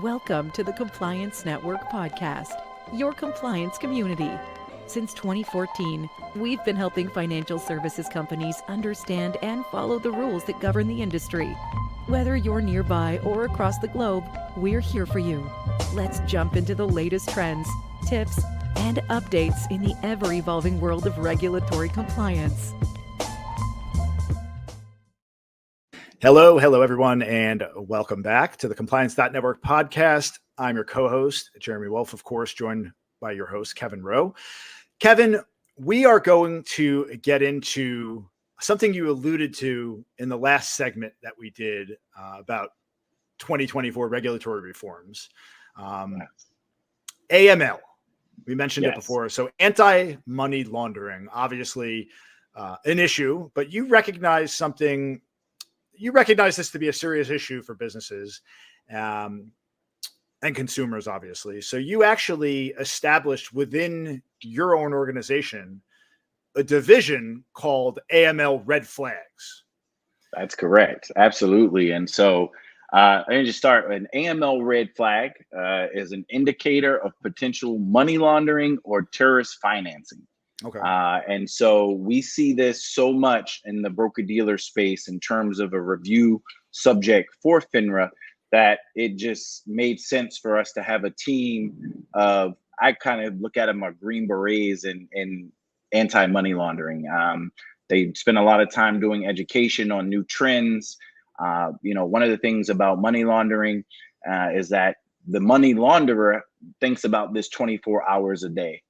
Welcome to the Compliance.Network podcast, your compliance community. Since 2014, we've been helping financial services companies understand and follow the rules that govern the industry. Whether you're nearby or across the globe, we're here for you. Let's jump into the latest trends, tips, and updates in the ever-evolving world of regulatory compliance. Hello, everyone, and welcome back to the Compliance.Network podcast. I'm your co-host, Jeremy Wolf, of course, joined by your host, Kevin Rowe. Kevin, we are going to get into something you alluded to in the last segment that we did about 2024 regulatory reforms. AML, we mentioned it before. So anti-money laundering, obviously an issue, but you recognize something. You recognize this to be a serious issue for businesses and consumers, obviously. So you actually established within your own organization a division called AML Red Flags. That's correct. Absolutely. And so let me just start. An AML red flag is an indicator of potential money laundering or terrorist financing. Okay. And so we see this so much in the broker-dealer space in terms of a review subject for FINRA that it just made sense for us to have a team of, I kind of look at them as Green Berets in anti-money laundering. They spend a lot of time doing education on new trends. One of the things about money laundering is that the money launderer thinks about this 24 hours a day.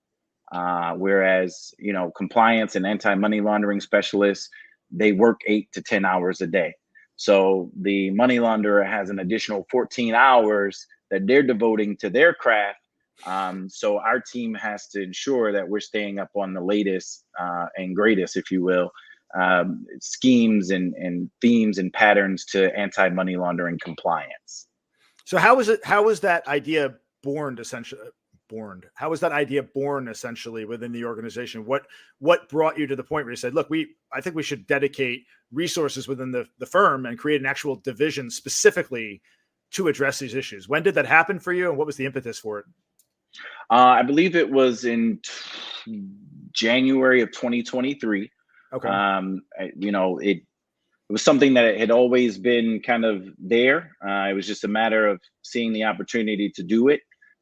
Whereas, compliance and anti-money laundering specialists, they work 8 to 10 hours a day. So the money launderer has an additional 14 hours that they're devoting to their craft. So our team has to ensure that we're staying up on the latest and greatest, if you will, schemes and themes and patterns to anti-money laundering compliance. So how was that idea born essentially? How was that idea born essentially within the organization? What brought you to the point where you said, look, I think we should dedicate resources within the firm and create an actual division specifically to address these issues? When did that happen for you, and what was the impetus for it? I believe it was in January of 2023. Okay. It was something that had always been kind of there. It was just a matter of seeing the opportunity to do it.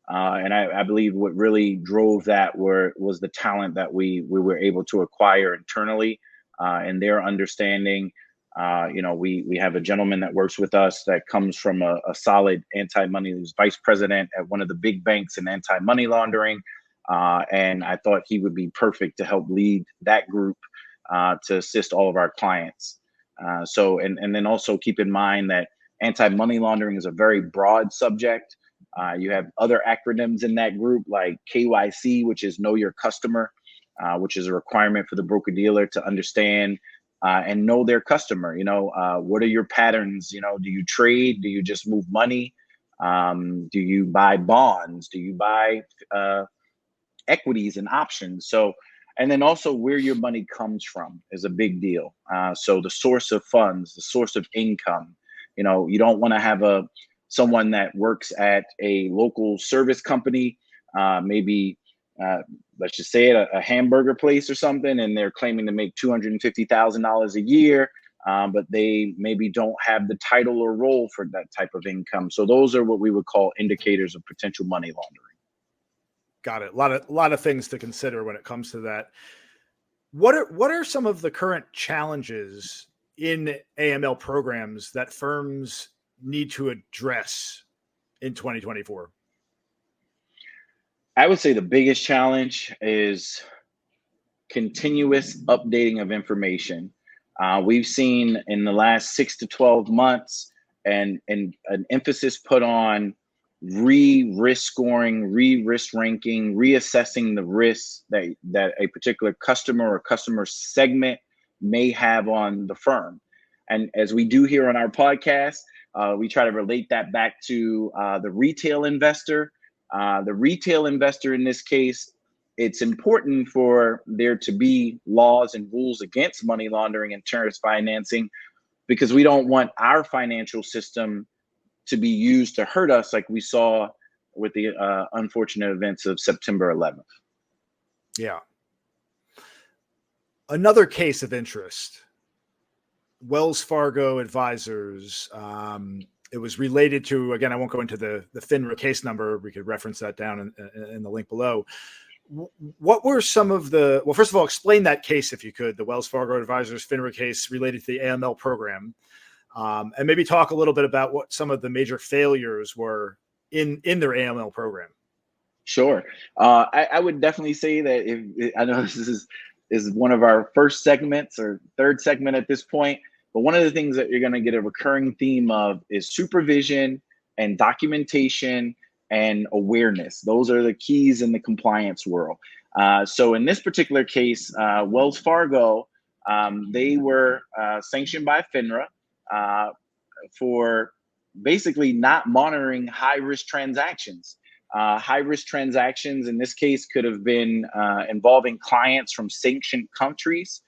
And I believe what really drove that was the talent that we were able to acquire internally and their understanding. We have a gentleman that works with us that comes from a solid anti-money, who's vice president at one of the big banks in anti-money laundering. And I thought he would be perfect to help lead that group to assist all of our clients. And then also keep in mind that anti-money laundering is a very broad subject. You have other acronyms in that group like KYC, which is know your customer, which is a requirement for the broker dealer to understand and know their customer. What are your patterns? Do you trade? Do you just move money? Do you buy bonds? Do you buy equities and options? And then also where your money comes from is a big deal. So the source of funds, the source of income. You don't want to have someone that works at a local service company, maybe let's just say it, a hamburger place or something, and they're claiming to make $250,000 a year, but they maybe don't have the title or role for that type of income. So those are what we would call indicators of potential money laundering. Got it. A lot of things to consider when it comes to that. What are some of the current challenges in AML programs that firms need to address in 2024? I would say the biggest challenge is continuous updating of information. We've seen in the last 6 to 12 months and an emphasis put on risk scoring, risk ranking, reassessing the risks that a particular customer or customer segment may have on the firm. And as we do here on our podcast, we try to relate that back to the retail investor. The retail investor in this case, it's important for there to be laws and rules against money laundering and terrorist financing, because we don't want our financial system to be used to hurt us, like we saw with the unfortunate events of September 11th. Yeah. Another case of interest, Wells Fargo Advisors. It was related to, again, I won't go into the FINRA case number. We could reference that down in the link below. What were some of the, well, first of all, explain that case if you could, the Wells Fargo Advisors FINRA case related to the AML program. And maybe talk a little bit about what some of the major failures were in their AML program. Sure. I would definitely say that I know this is one of our first segments or third segment at this point, but one of the things that you're going to get a recurring theme of is supervision and documentation and awareness. Those are the keys in the compliance world. So in this particular case, Wells Fargo, they were sanctioned by FINRA for basically not monitoring high-risk transactions. High-risk transactions in this case could have been involving clients from sanctioned countries.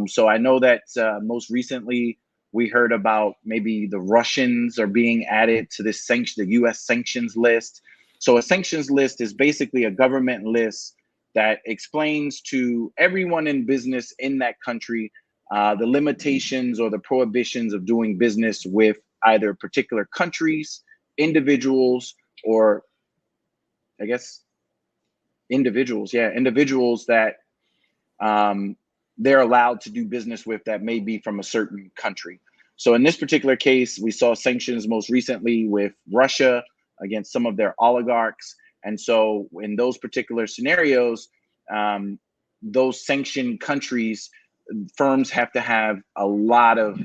So I know that most recently we heard about maybe the Russians are being added to this the U.S. sanctions list. So a sanctions list is basically a government list that explains to everyone in business in that country the limitations or the prohibitions of doing business with either particular countries, individuals, or I guess individuals that they're allowed to do business with that may be from a certain country. So in this particular case, we saw sanctions most recently with Russia against some of their oligarchs. And so in those particular scenarios, those sanctioned countries, firms have to have a lot of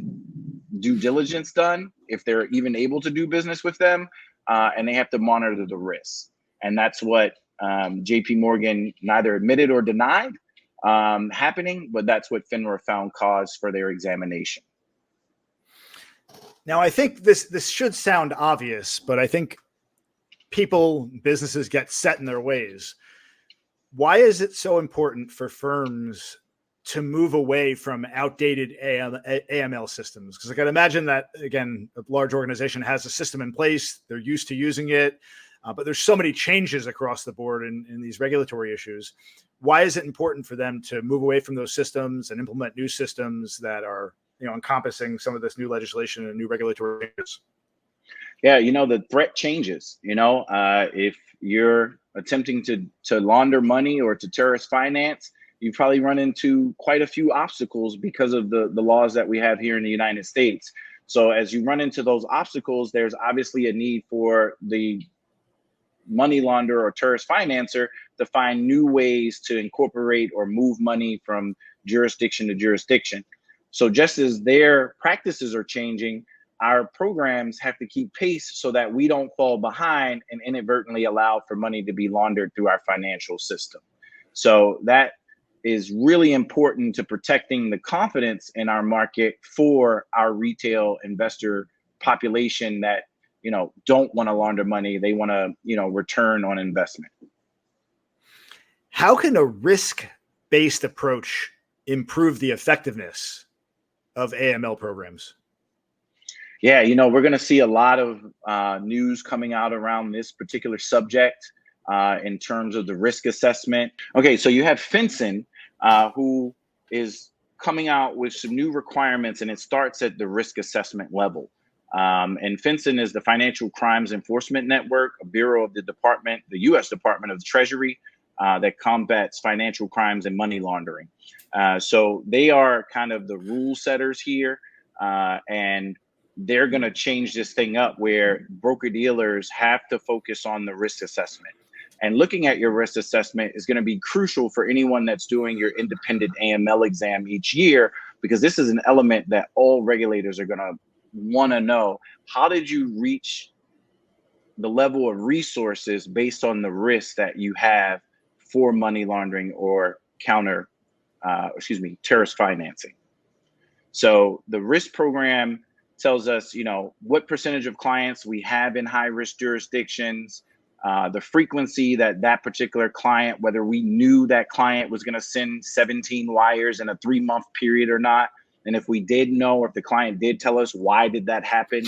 due diligence done if they're even able to do business with them, and they have to monitor the risks. And that's what JP Morgan neither admitted or denied happening, but that's what FINRA found cause for their examination. Now, I think this should sound obvious, but I think businesses get set in their ways. Why is it so important for firms to move away from outdated AML systems? Because I can imagine that, again, a large organization has a system in place, they're used to using it, but there's so many changes across the board in these regulatory issues. Why is it important for them to move away from those systems and implement new systems that are, encompassing some of this new legislation and new regulatory changes? Yeah, the threat changes. If you're attempting to launder money or to terrorist finance, you probably run into quite a few obstacles because of the laws that we have here in the United States. So as you run into those obstacles, there's obviously a need for the money launderer or terrorist financer to find new ways to incorporate or move money from jurisdiction to jurisdiction. So just as their practices are changing, our programs have to keep pace so that we don't fall behind and inadvertently allow for money to be laundered through our financial system. So that is really important to protecting the confidence in our market for our retail investor population that, don't want to launder money. They want to, return on investment. How can a risk-based approach improve the effectiveness of AML programs? Yeah, we're going to see a lot of news coming out around this particular subject in terms of the risk assessment. Okay, so you have FinCEN, who is coming out with some new requirements, and it starts at the risk assessment level. And FinCEN is the Financial Crimes Enforcement Network, a bureau of the U.S. Department of the Treasury that combats financial crimes and money laundering. So they are kind of the rule setters here, and they're going to change this thing up where broker-dealers have to focus on the risk assessment. And looking at your risk assessment is going to be crucial for anyone that's doing your independent AML exam each year, because this is an element that all regulators are going to want to know. How did you reach the level of resources based on the risk that you have for money laundering or terrorist financing? So the risk program tells us, what percentage of clients we have in high risk jurisdictions, the frequency that particular client, whether we knew that client was going to send 17 wires in a 3-month period or not. And if we did know, or if the client did tell us, why did that happen?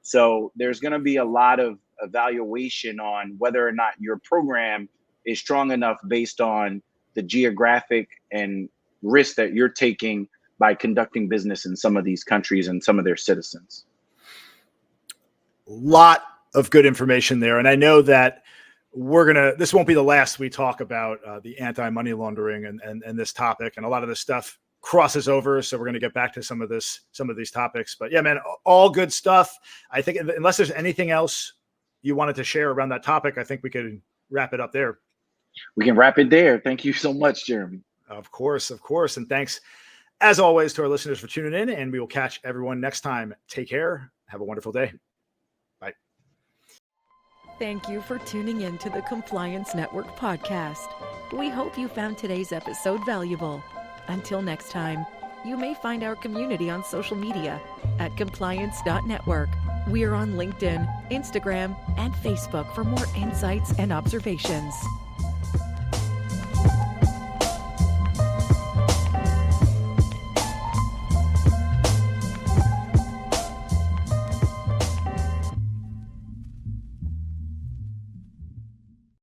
So there's going to be a lot of evaluation on whether or not your program is strong enough based on the geographic and risk that you're taking by conducting business in some of these countries and some of their citizens. Lot of good information there. And I know that this won't be the last we talk about the anti-money laundering and this topic, and a lot of this stuff crosses over. So we're going to get back to some of these topics, but yeah, man, all good stuff. I think unless there's anything else you wanted to share around that topic, I think we could wrap it up there. We can wrap it there. Thank you so much, Jeremy. Of course. And thanks as always to our listeners for tuning in, and we will catch everyone next time. Take care. Have a wonderful day. Bye. Thank you for tuning in to the Compliance Network podcast. We hope you found today's episode valuable. Until next time, you may find our community on social media at Compliance.Network. We are on LinkedIn, Instagram, and Facebook for more insights and observations.